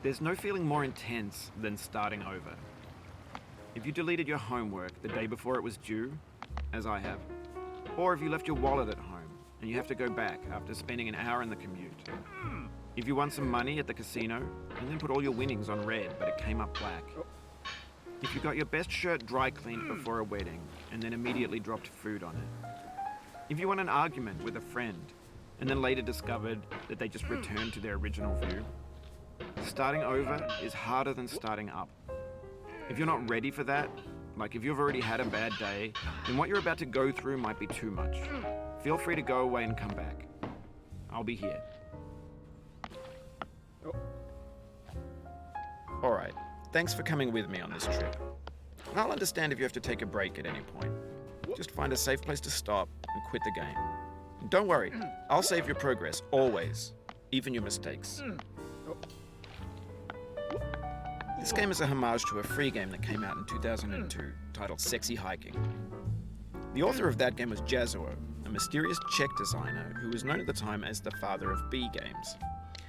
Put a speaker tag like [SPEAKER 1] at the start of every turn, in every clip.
[SPEAKER 1] There's no feeling more intense than starting over. If you deleted your homework the day before it was due, as I have, or if you left your wallet at home and you have to go back after spending an hour in the commute. If you won some money at the casino and then put all your winnings on red but it came up black. If you got your best shirt dry cleaned before a wedding and then immediately dropped food on it. If you won an argument with a friend and then later discovered that they just returned to their original view. Starting over is harder than starting up. If you're not ready for that, like if you've already had a bad day, then what you're about to go through might be too much. Feel free to go away and come back. I'll be here. Alright, thanks for coming with me on this trip. I'll understand if you have to take a break at any point. Just find a safe place to stop and quit the game. And don't worry, I'll save your progress, always, even your mistakes. This game is a homage to a free game that came out in 2002 titled Sexy Hiking. The author of that game was Jazuo, a mysterious Czech designer who was known at the time as the father of B games.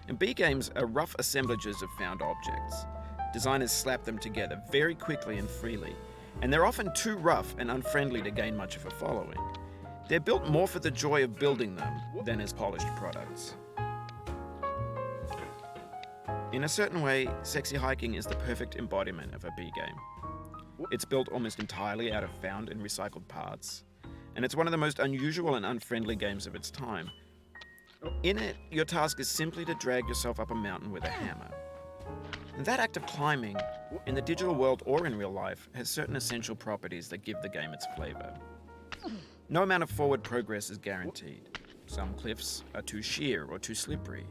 [SPEAKER 1] And B games are rough assemblages of found objects. Designers slap them together very quickly and freely, and they're often too rough and unfriendly to gain much of a following. They're built more for the joy of building them than as polished products. In a certain way, Sexy Hiking is the perfect embodiment of a B game. It's built almost entirely out of found and recycled parts, and it's one of the most unusual and unfriendly games of its time. In it, your task is simply to drag yourself up a mountain with a hammer. And that act of climbing, in the digital world or in real life, has certain essential properties that give the game its flavor. No amount of forward progress is guaranteed. Some cliffs are too sheer or too slippery.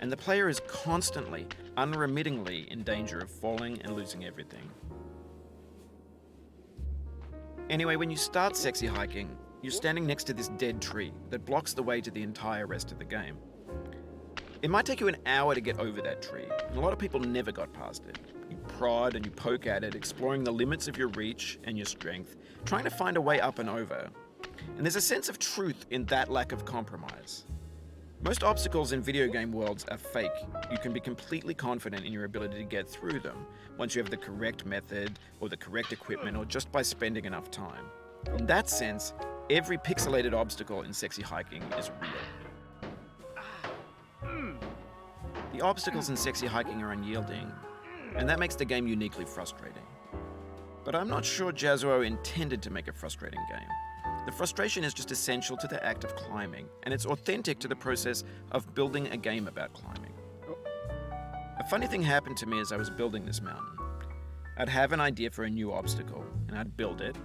[SPEAKER 1] And the player is constantly, unremittingly in danger of falling and losing everything. Anyway, when you start Sexy Hiking, you're standing next to this dead tree that blocks the way to the entire rest of the game. It might take you an hour to get over that tree, and a lot of people never got past it. You prod and you poke at it, exploring the limits of your reach and your strength, trying to find a way up and over. And there's a sense of truth in that lack of compromise. Most obstacles in video game worlds are fake. You can be completely confident in your ability to get through them once you have the correct method or the correct equipment or just by spending enough time. In that sense, every pixelated obstacle in Sexy Hiking is real. The obstacles in Sexy Hiking are unyielding, and that makes the game uniquely frustrating. But I'm not sure Jazuo intended to make a frustrating game. The frustration is just essential to the act of climbing, and it's authentic to the process of building a game about climbing. A funny thing happened to me as I was building this mountain. I'd have an idea for a new obstacle, and I'd build it,